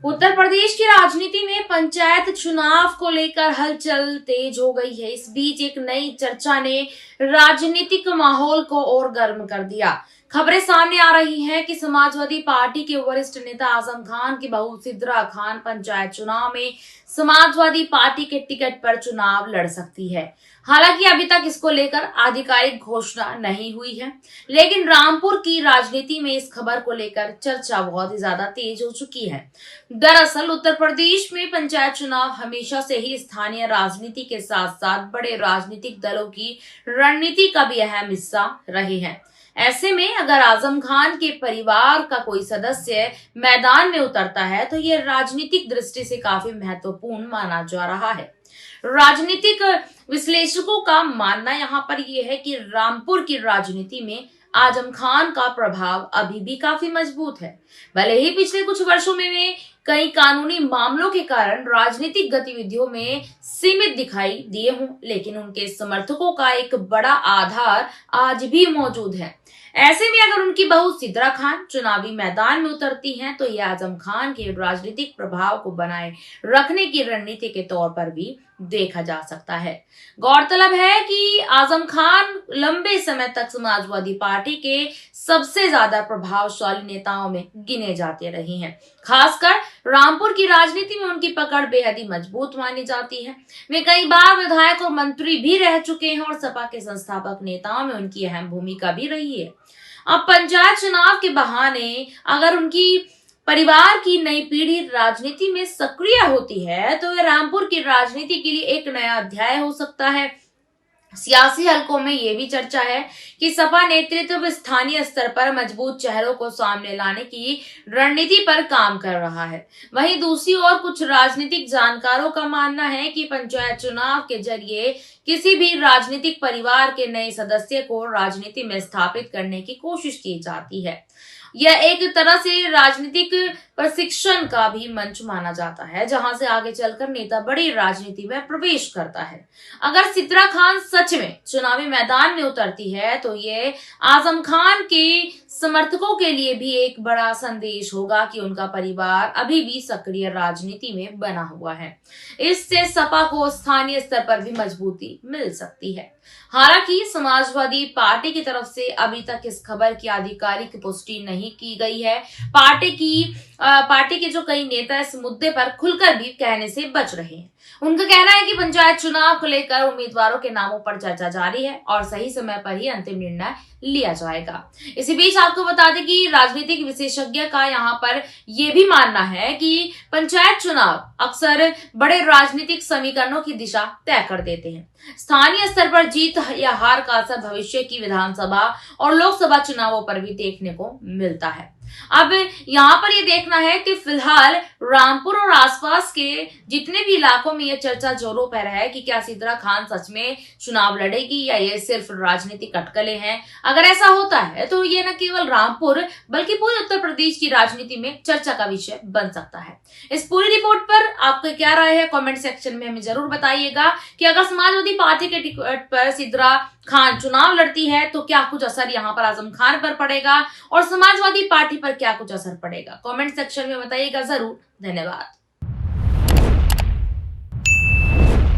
उत्तर प्रदेश की राजनीति में पंचायत चुनाव को लेकर हलचल तेज हो गई है। इस बीच एक नई चर्चा ने राजनीतिक माहौल को और गर्म कर दिया। खबरें सामने आ रही हैं कि समाजवादी पार्टी के वरिष्ठ नेता आजम खान की बहू सिद्रा खान पंचायत चुनाव में समाजवादी पार्टी के टिकट पर चुनाव लड़ सकती है। हालांकि अभी तक इसको लेकर आधिकारिक घोषणा नहीं हुई है, लेकिन रामपुर की राजनीति में इस खबर को लेकर चर्चा बहुत ही ज्यादा तेज हो चुकी है। दरअसल उत्तर प्रदेश में पंचायत चुनाव हमेशा से ही स्थानीय राजनीति के साथ साथ बड़े राजनीतिक दलों की रणनीति का भी अहम हिस्सा रहे हैं। ऐसे में अगर आजम खान के परिवार का कोई सदस्य मैदान में उतरता है तो ये राजनीतिक दृष्टि से काफी महत्वपूर्ण माना जा रहा है। राजनीतिक विश्लेषकों का मानना यहाँ पर यह है कि रामपुर की राजनीति में आजम खान का प्रभाव अभी भी काफी मजबूत है। भले ही पिछले कुछ वर्षों में वे कई कानूनी मामलों के कारण राजनीतिक गतिविधियों में सीमित दिखाई दिए हों, लेकिन उनके समर्थकों का एक बड़ा आधार आज भी मौजूद है। ऐसे में अगर उनकी बहू सिद्रा खान चुनावी मैदान में उतरती हैं, तो यह आजम खान के राजनीतिक प्रभाव को बनाए रखने की रणनीति के तौर पर भी देखा जा सकता है। गौरतलब है कि आजम खान लंबे समय तक समाजवादी पार्टी के सबसे ज्यादा प्रभावशाली नेताओं में गिने जाते रहे हैं। खासकर रामपुर की राजनीति में उनकी पकड़ बेहद ही मजबूत मानी जाती है। वे कई बार विधायक और मंत्री भी रह चुके हैं और सपा के संस्थापक नेताओं में उनकी अहम भूमिका भी रही है। अब पंचायत चुनाव के बहाने अगर उनकी परिवार की नई पीढ़ी राजनीति में सक्रिय होती है तो यह रामपुर की राजनीति के लिए एक नया अध्याय हो सकता है। सियासी हलकों में यह भी चर्चा है कि सपा नेतृत्व स्थानीय स्तर पर मजबूत चेहरों को सामने लाने की रणनीति पर काम कर रहा है। वहीं दूसरी ओर कुछ राजनीतिक जानकारों का मानना है कि पंचायत चुनाव के जरिए किसी भी राजनीतिक परिवार के नए सदस्य को राजनीति में स्थापित करने की कोशिश की जाती है। यह एक तरह से राजनीतिक प्रशिक्षण का भी मंच माना जाता है, जहां से आगे चलकर नेता बड़ी राजनीति में प्रवेश करता है। अगर सिद्रा खान सच में चुनावी मैदान में उतरती है तो ये आजम खान के समर्थकों के लिए भी एक बड़ा संदेश होगा कि उनका परिवार अभी भी सक्रिय राजनीति में बना हुआ है। इससे सपा को स्थानीय स्तर पर भी मजबूती मिल सकती है। हालांकि समाजवादी पार्टी की तरफ से अभी तक इस खबर की आधिकारिक पुष्टि नहीं की गई है। पार्टी के जो कई नेता इस मुद्दे पर खुलकर भी कहने से बच रहे हैं। उनका कहना है कि पंचायत चुनाव को लेकर उम्मीदवारों के नामों पर चर्चा जारी है और सही समय पर ही अंतिम निर्णय लिया जाएगा। इसी बीच आपको बता दें कि राजनीतिक विशेषज्ञ का यहाँ पर यह भी मानना है कि पंचायत चुनाव अक्सर बड़े राजनीतिक समीकरणों की दिशा तय कर देते हैं। स्थानीय स्तर पर जीत या हार का असर भविष्य की विधानसभा और लोकसभा चुनावों पर भी देखने को मिलता है। अब यहाँ पर ये देखना है कि फिलहाल रामपुर और आसपास के जितने भी इलाकों में ये चर्चा जोरों पर है कि क्या सिद्रा खान सच में चुनाव लड़ेगी या ये सिर्फ राजनीतिक अटकलें हैं। अगर ऐसा होता है तो ये न केवल रामपुर बल्कि पूरे उत्तर प्रदेश की राजनीति में चर्चा का विषय बन सकता है। इस पूरी रिपोर्ट पर आपका क्या राय है, कमेंट सेक्शन में हमें जरूर बताइएगा कि अगर समाजवादी पार्टी के टिकट पर सिद्रा खान चुनाव लड़ती है तो क्या कुछ असर यहाँ पर आजम खान पर पड़ेगा और समाजवादी पार्टी पर क्या कुछ असर पड़ेगा। कमेंट सेक्शन में बताइएगा जरूर। धन्यवाद।